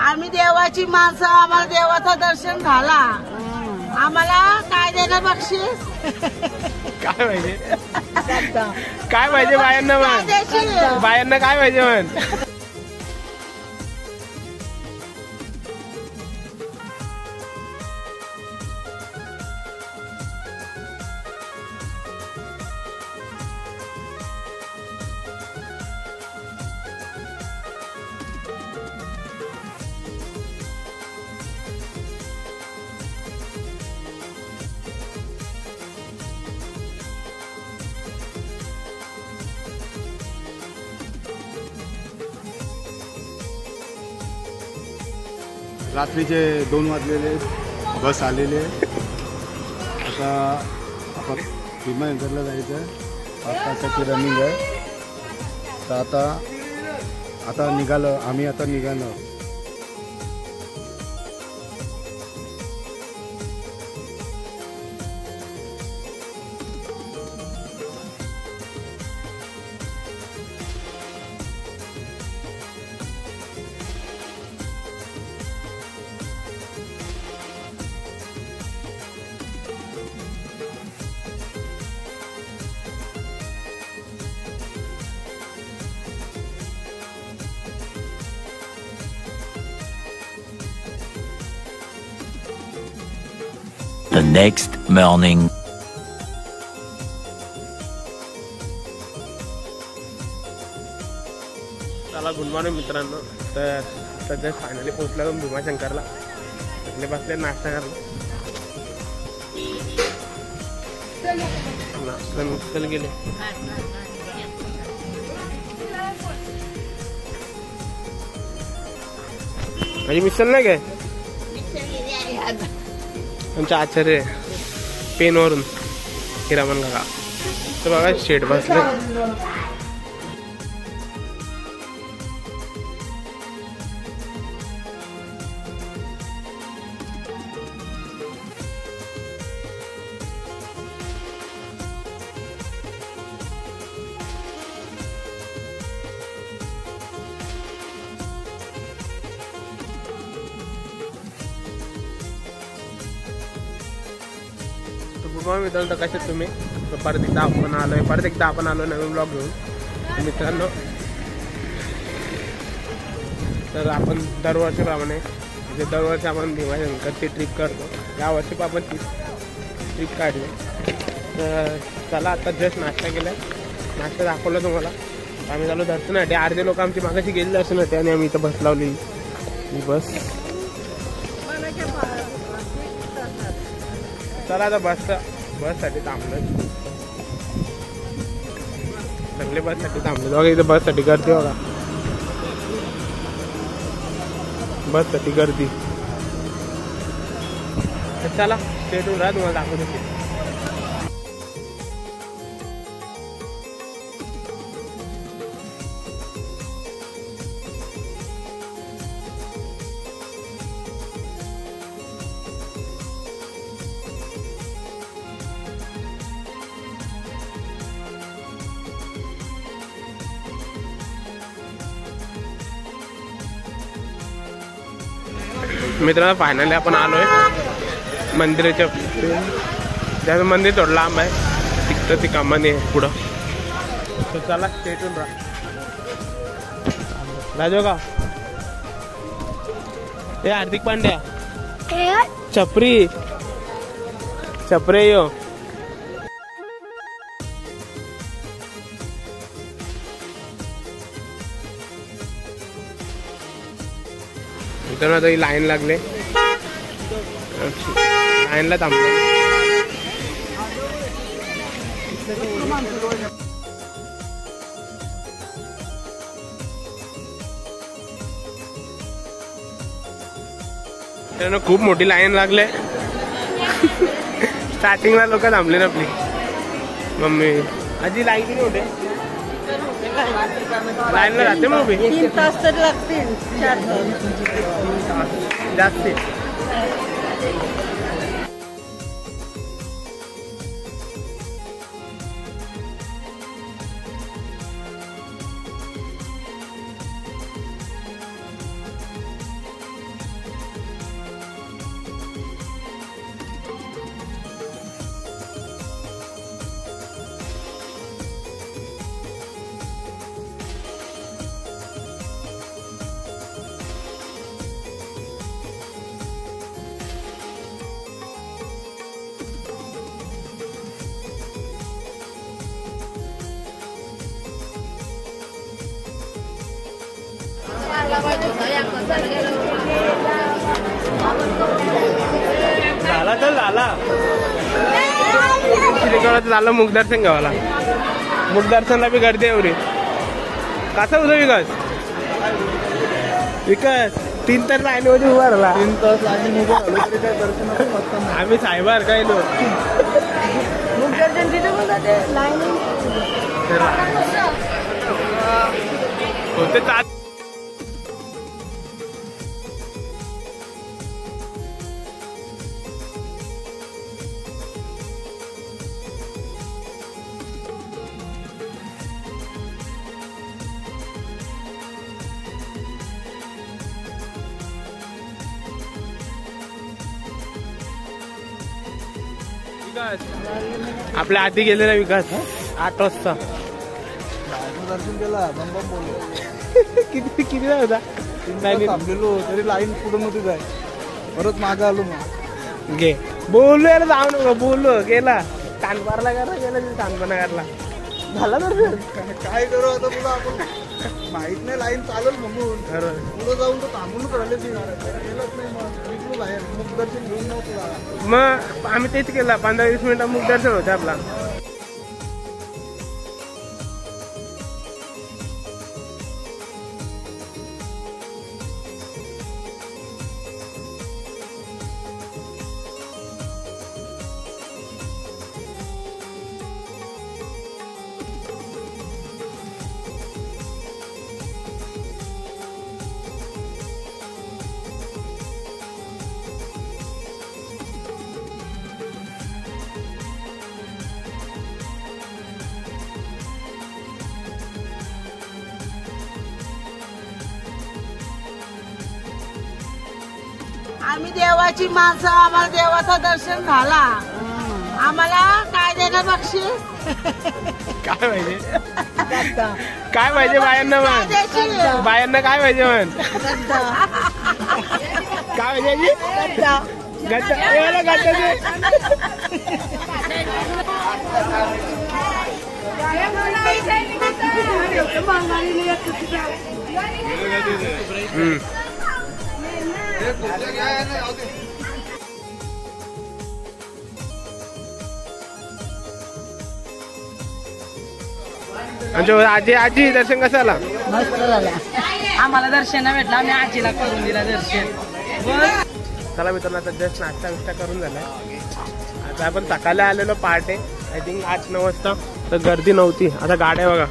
आम्ही देवाची माणसं, आम्हाला देवाचं दर्शन झाला. आम्हाला काय देणार बक्षीस? काय पाहिजे? काय पाहिजे बायांना म्हण, बायांना काय पाहिजे म्हण. रात्रीचे 2 वाजलेले, बस आलेले. आता आपण भीमाशंकरला जायचं, 5 तासाची रनिंग आहे. तर आता निघालो आम्ही, आता निघालो. The next morning. चला, गुड मॉर्निंग मित्रांनो. तर सध्या फायनली पोहोचलो भीमाशंकरला. बसले नाश्ता करायला. चल गेले. माझी मिसल नाही काय आमच्या आचार्य पेनवरून हिरामन काका. तर बघा शेड बसले. मित्रांनो कसे तुम्ही? परत एकदा आपण आलोय नवीन ब्लॉग घेऊन. मित्रांनो, तर आपण दरवर्षीप्रमाणे म्हणजे दरवर्षी आपण भीमाशंकरची ट्रिप करतो. यावर्षी पण आपण ट्रिप काढली. तर चला, आता जस्ट नाश्ता केला. नाश्ता दाखवला तुम्हाला. आम्ही झालो दर्शनासाठी. अर्धे लोक आमची मागाशी गेली दर्शनासाठी आणि आम्ही इथं बस लावली. ही बस. चला आता बससाठी थांबलोय. सगळे बससाठी थांबले. बघा इथं बससाठी गर्दी. बघा बससाठी गर्दी. चला स्टेटून राहा, तुम्हाला दाखवतो. मित्रांनो, फायनली आपण आलोय मंदिराच्या. त्याचं मंदिर थोडं लांब आहे, तिकडं ती कामाने पुढं. तर चला स्टेटून राहा. राजो का हे हार्दिक पांड्या छपरे यो. मित्रांनो, आता ही लाईन लागले. लाईनला थांबलो. मित्रांनो, खूप मोठी लाईन लागले. स्टार्टिंगला लोक थांबले ना आपली. मम्मी आजी लाईन किती होते? लाईनला राहते मग उभी 3 तास तरी लागतील. 4 तास जास्ती. झाला तर झाला. श्रीगोळाचं झालं मुख दर्शन गावाला. मुख दर्शनला बी गर्दी एवढी. कसा होता विकास 3 तास लाईनीमध्ये उभा राहिला. 3 तास लाईन उभं राहिलो तरी काय दर्शनाचं पत्ता नाही. आम्ही साहेबार काय लोक होते चाल. आपल्या आधी गेलेला विकास 8 वाजता. दर्शन केला बंबम बोललो. किती होता थांबलेलो तरी लाईन पुढे नव्हती जाय. परत मागे आलो मग. घे बोललो याला जाऊ नको बोललो गेला कानपारला करा गेला कानपणा करला झाला तर काय करू आता तुला आपण माहित नाही लाईन चालेल म्हणून पुढे जाऊन तर थांबूनच राहिले ती गेलंच नाही. मग निघलो बाहेर मुख दर्शन घेऊन नव्हतं. मग आम्ही तेच केलं 15-20 मिनिटं मुख दर्शन होते आपला. आम्ही देवाची माणसं, आम्हाला देवाचं दर्शन झाला. आम्हाला काय देणार बक्षीस? काय पाहिजे काय पाहिजे बायांना म्हण. बायांना काय पाहिजे म्हण. काय पाहिजे आजी आजी दर्शन कसं आला? मस्त झाला. आम्हाला दर्शन भेटलं. आम्ही आजीला करून दिला दर्शन. चला मित्रांनो आता जस्ट नाश्ता करून झालाय. आता आपण सकाळी आलेलो पहाटे आय थिंक 8-9 वाजता. तर गर्दी नव्हती. आता गाड्या बघा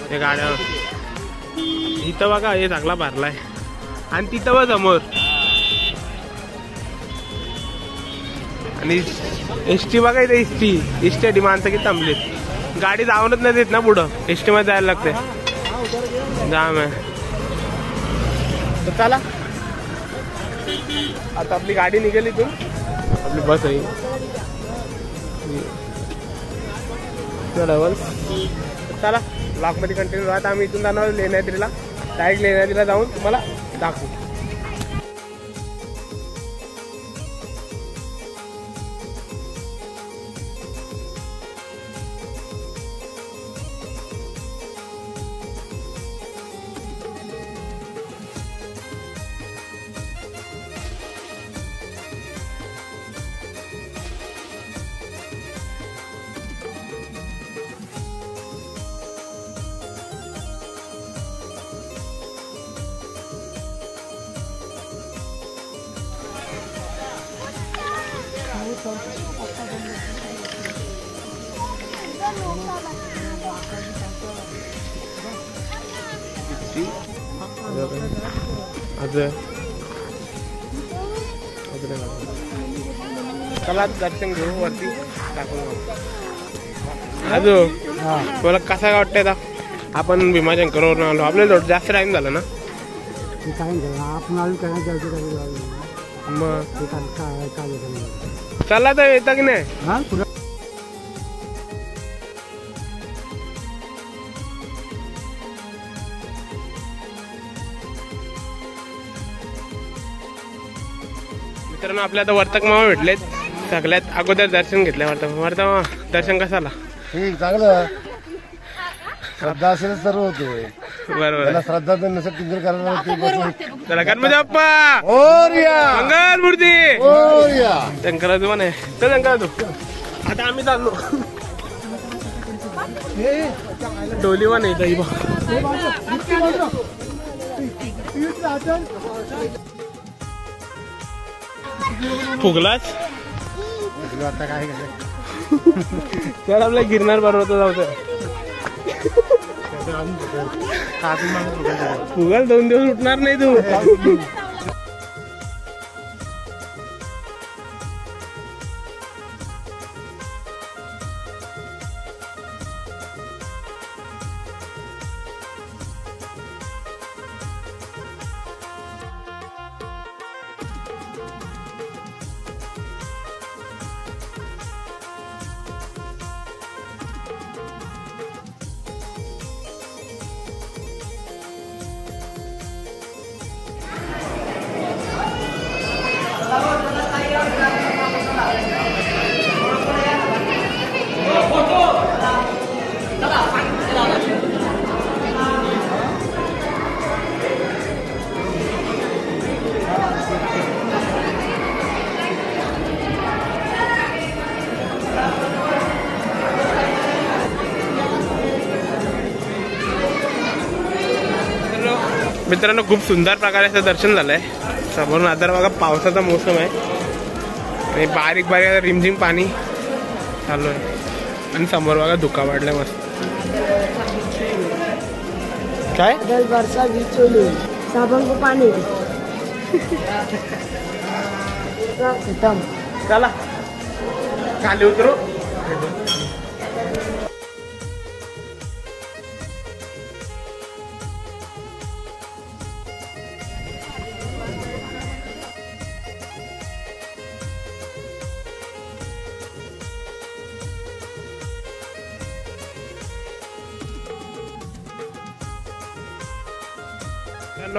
हे गाड्या इथं बघा हे चांगला भरलाय. आणि तिथं बघ समोर आणि एसटी बघा इथे एसटी माणसं किती थांबलीत. गाडी जाऊनच नाही देत ना पुढं. एसटी मध्ये जायला लागते. जाम आहे. तर चला आता आपली गाडी निघाली इथून. आपली बस आहे चला ब्लॉक मध्ये कंटिन्यू राहत. आम्ही इथून जाणार लेण्याद्रीला. डायरेक्ट लेण्याद्रीला जाऊन तुम्हाला दाखवू. चला दर्शन घेऊ वरती टाकून. अजून तुला कसा वाटतंय आता? आपण भीमाशंकरवरून आलो. आपल्याला जास्त टाइम झाला ना. मग चला तर येतं की नाही? मित्रांनो आपल्या आता वर्तक मामा भेटलेत. सगळ्यात अगोदर दर्शन घेतलं. वर्तक मामा दर्शन कसं आला? ठीक चांगलं. श्रद्धा असेल सर्व होतो. बरोबर. श्रद्धा चला गणपती बाप्पा मंगल मूर्ती शंकराचं पण आहे. चल शंकरा तू आता आम्ही चाललो. डोली पण आहे ताई बा. फुगलाच आता काय तर आपल्या गिरनार पर्वत जाऊ. फुगल 2 दिवस उठणार नाही तू. मित्रांनो खूप सुंदर प्रकारे असं दर्शन झालंय. समोरून आता बघा पावसाचा मोसम आहे आणि बारीक बारीक आता रिमझिम पाणी चालू आहे आणि समोर बघा धुका वाढलाय मस्त. काय वर्षा बिचोली साबण को पाणी चला खाली उतरू.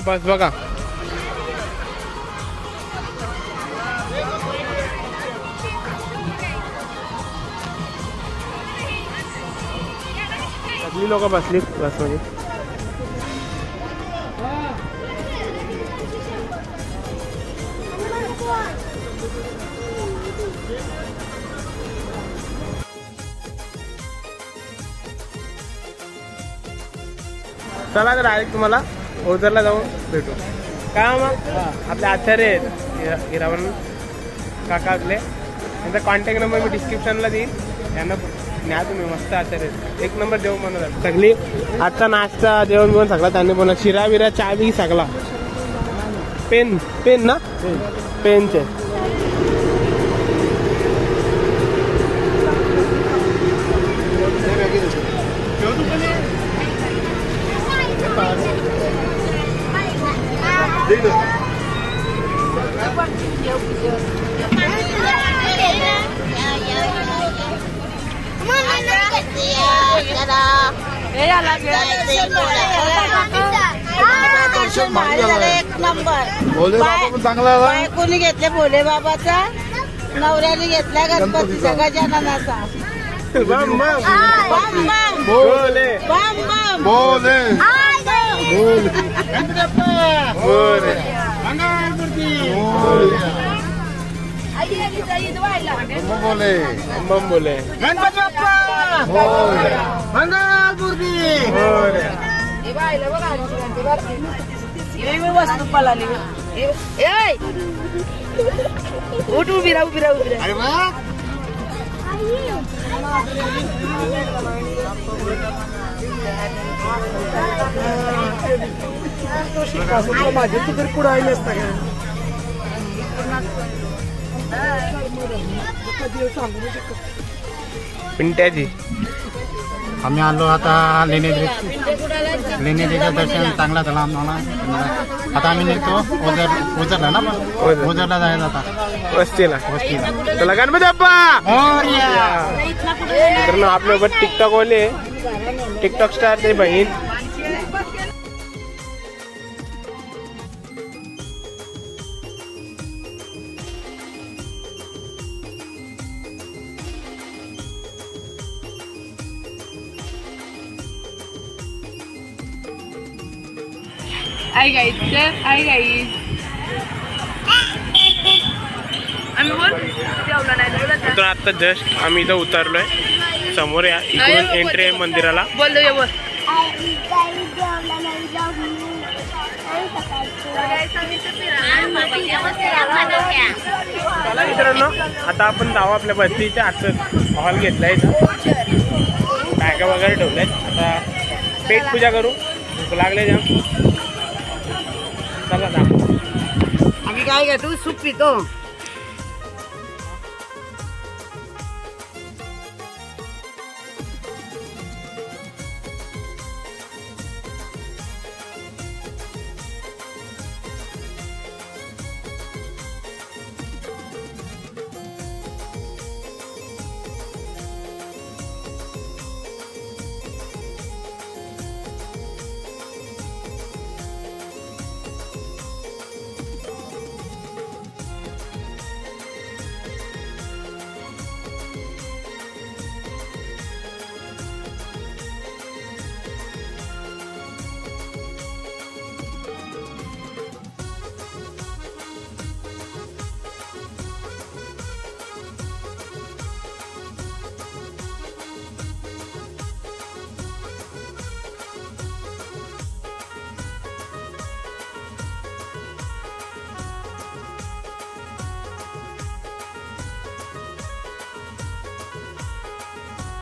बस बघा सगळी लोक बसली बस मध्ये. चला तर डायरेक्ट तुम्हाला ओझरला जाऊन भेटू. काय मग आपले आचार्य आहेत हिरावण काका आपले. त्यांचा कॉन्टॅक्ट नंबर मी डिस्क्रिप्शनला देईन. त्यांना न्या तुम्ही. मस्त आचार्य आहेत. 1 नंबर जेवण बनवतात. सगळी आजचा नाश्ता जेवण बिवण सगळा त्यांनी बनवला. शिरा बिरा चहा बी सगळा. पेन पेन ना पेनचे एक नंबर. भोले बाबा पण चांगला बायकोनी घेतले भोले बाबाचा, नवऱ्याने घेतला गणपतीचा गजाननाचा. बम बम बम बम बोले बम बम बोले बोले बोले बम बोले गणपती बाप्पा मंगलमूर्ती. वस्तू पळाली. उठ उभी राहा उभी राहा उभी राहा. अरे वा माझे तू तरी पुढे आले असता पिंट्याची. आम्ही आलो आता लेण्याद्रीचं दर्शन चांगला झाला आम्हाला. आता आम्ही निघतो ओझरला ना. ओझर. ओझरला जायचं आता वस्तीला. चला गणपती बाप्पा. तर आपल्यासोबत टिकटॉक वाले टिकटॉक स्टार ते बहीण. आई गाईज आई गाईज आम्ही बोल जेवलं नाही तर आता जस्ट आम्ही इथं उतरलोय. समोर या इकडून एंट्री आहे मंदिराला. बोल बोल चला मित्रांनो, आता आपण जाऊ आपल्या बस्तीच्या आतच हॉल घेतलाय इथं. बॅगा वगैरे ठेवल्यात. आता पेट पूजा करू. भूक लागले जाम. चला दाखव. आम्ही काय घेतो सूप पितो.